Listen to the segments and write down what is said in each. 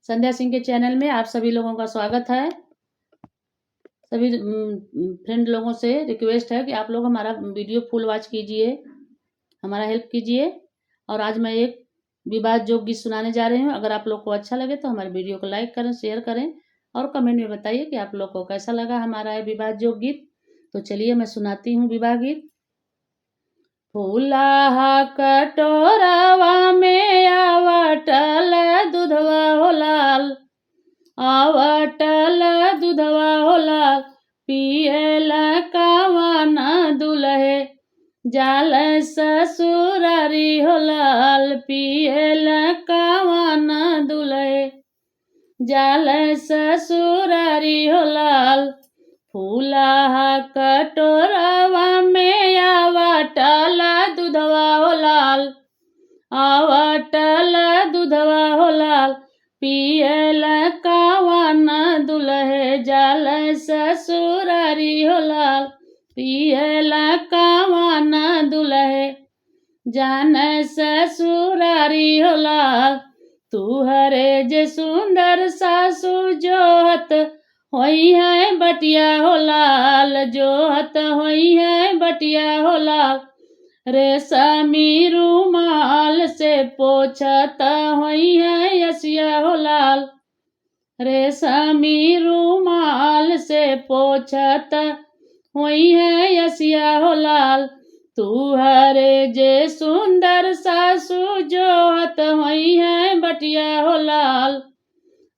संध्या सिंह के चैनल में आप सभी लोगों का स्वागत है। सभी फ्रेंड लोगों से रिक्वेस्ट है कि आप लोग हमारा वीडियो फुल वॉच कीजिए, हमारा हेल्प कीजिए। और आज मैं एक विवाद जोग गीत सुनाने जा रही हूँ। अगर आप लोग को अच्छा लगे तो हमारे वीडियो को लाइक करें, शेयर करें और कमेंट में बताइए कि आप लोग को कैसा लगा हमारा ये विवाद जोग गीत। तो चलिए मैं सुनाती हूँ विवाह गीत। फूला कटोरवा में आवटल दूधवा हो लाल, आवटल दूधवा हो लाल, पियल कावन दुल्हे जाल ससुरारी हो लाल, पियल कावन दुल्हे जाल ससुरारी हो लाल। फूला कटोरवा में आवटल दूधवा हो लाल, आवटल दूधवा हो लाल, पियल कावन दुल्हे जाल ससुरारी हो लाल, पियल कावन दुल्हे जान ससुरारी हो लाल। तुहरे जे सुंदर सासु जोहत होई है बटिया हो लाल, जोहत होई है बटिया हो लाल, रेशमी रुमाल से पोछत होई है यसिया हो लाल, रेशमी रुमाल से पोछत होई है यसिया हो लाल। तुहरे जे सुंदर सासु जोहत होई है बटिया हो लाल,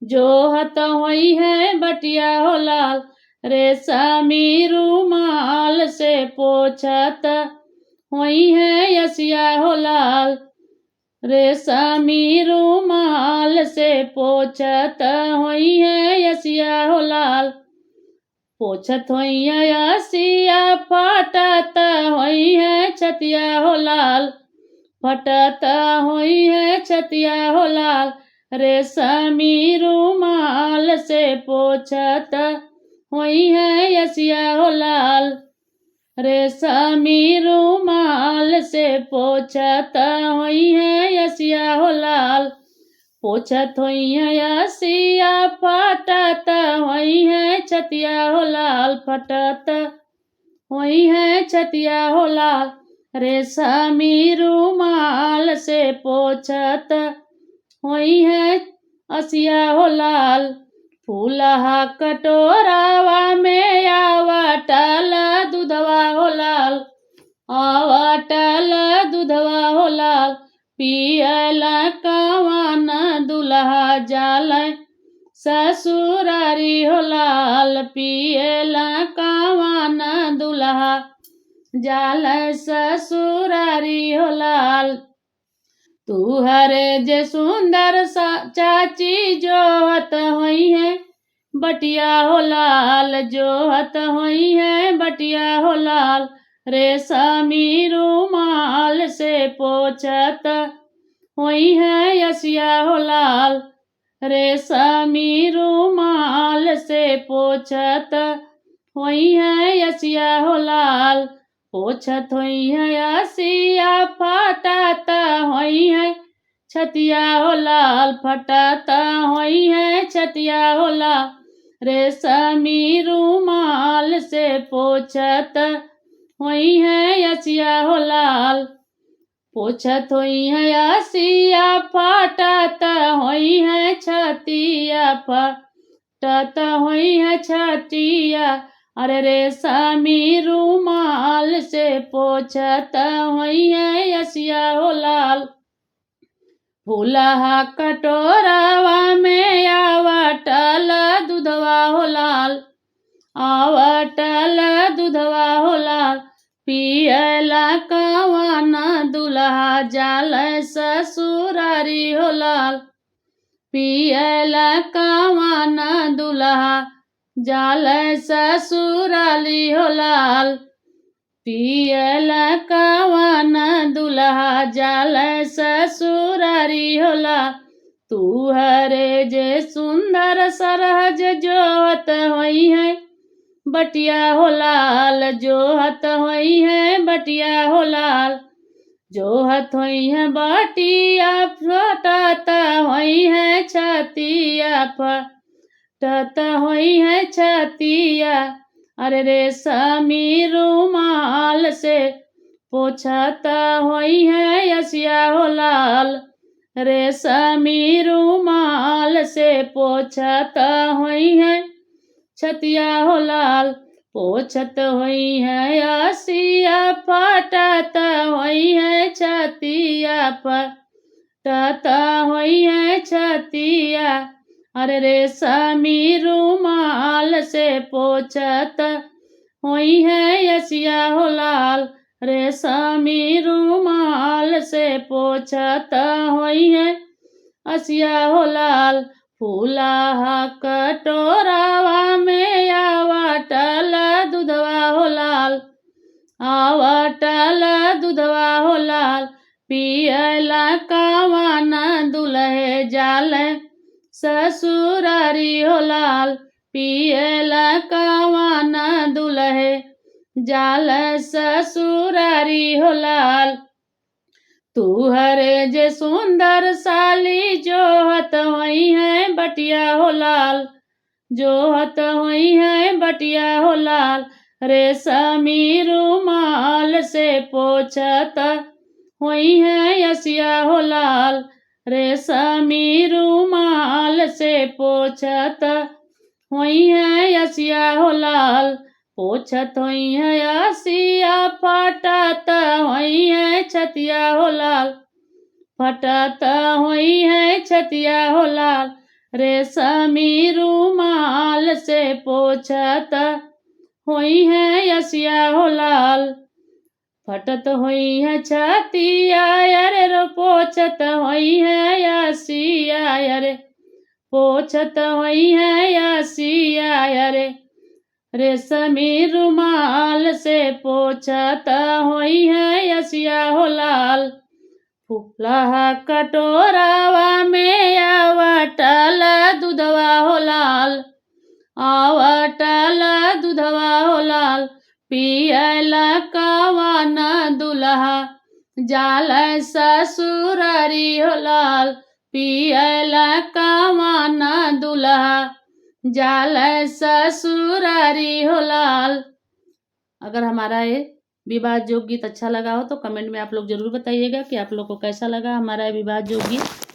जोहत होई है बटिया हो लाल, रेशमी रुमाल से पोछत होई है यसिया हो लाल, रेशमी रुमाल से पोछत होई है यसिया हो लाल। पोछत होई है यसिया फटत होई है छतिया हो लाल, फटत होई है छतिया हो लाल, रेशमी रुमाल से पोछत होई है यसिया हो लाल, रेशमी रुमाल से पोछत होई है यसिया हो लाल। पोछत होई है यसिया फटत होई है छतिया हो लाल, फटत होई है छतिया हो लाल, रेशमी रुमाल से पोछत होई है असिया हो लाल। फूला कटोरावा में आवटल दूधवा हो लाल, आवटल दूधवा हो लाल, पियल कावन दुल्हा जाल ससुरारी हो लाल, पियल कावन दुल्हा जाल ससुरारी हो लाल। तुहरे जे सुंदर चाची जोहत होई है बटिया हो लाल, जोहत होई है बटिया हो लाल, रेशमी रुमाल से पोछत होई है यसिया हो लाल, रेशमी रुमाल से पोछत होई है यसिया हो लाल। पोछत होई है यसिया फटत होई है छतिया हो लाल, फटत होई है छतिया हो लाल, रेशमी रुमाल से पोछत होई है यसिया हो लाल। पोछत होई है यसिया फटत होई है छतिया, फटत होई है छतिया, अरे रेशमी रुमाल से पोछत होई है यसिया हो लाल। फूला कटोरावा में आवटल दूधवा हो लाल, आवटल दूधवा हो लाल, पियल कावन दुल्हा जाल ससुरारी हो लाल, पियल कावन दुल्हा जाल ससुराली हो लाल, पियल कावन दुल्हा जाल ससुरारी हो लाल। तुहरे जे सुंदर सरहज जोहत होई है बटिया हो लाल, जोहत होई है बटिया हो लाल, जो हथ होई है बाटिया फटत होई है छतिया फटत होई है छतिया। अरे रेशमी रुमाल से पोछत होई है यसिया हो लाल। रेशमी रुमाल से पोछत होई है छतिया हो लाल। पोछत होई है यसिया फटत होई है छतिया फटत होई है छतिया। अरे रेशमी रुमाल से पोछत होई है यसिया हो लाल। रेशमी रुमाल से पोछत होई है यसिया हो लाल। फूला कटोरावा में आवटल दूधवा हो लाल। आवटल दूधवा हो लाल। पियला कावाना दुल्हे जाल ससुरारी हो लाल। पियला कावाना दुल्हे जाल ससुरारी हो लाल। तू हरे जे सुंदर साली जोहत होई है बटिया हो लाल। जोहत होई है बटिया हो लाल। रेशमी रुमाल से पोछत होई है यसिया हो लाल। रेशमी रुमाल से पोछत होई है यसिया हो लाल। पोछत होई है यसिया फटत होई है छतिया हो लाल। फटत होई है छतिया हो लाल। रेशमी रुमाल से पोछत होई है यसिया हो लाल। फटत होई है छतिया अरे रो पोछत होई है यसिया अरे पोछत होई है यसिया अरे। रेशमी रुमाल से पोछत होई है यसिया हो लाल। फूला कटोरावा में आवटल दूधवा हो लाल। आवटल दूधवा हो लाल। पियला कावाना दुल्हा जाल ससुरारी हो लाल। पियला कावाना दुल्हा जाल ससुरारी हो लाल। अगर हमारा ये विवाह जोग गीत अच्छा लगा हो तो कमेंट में आप लोग जरूर बताइएगा कि आप लोग को कैसा लगा हमारा विवाह जोग गीत।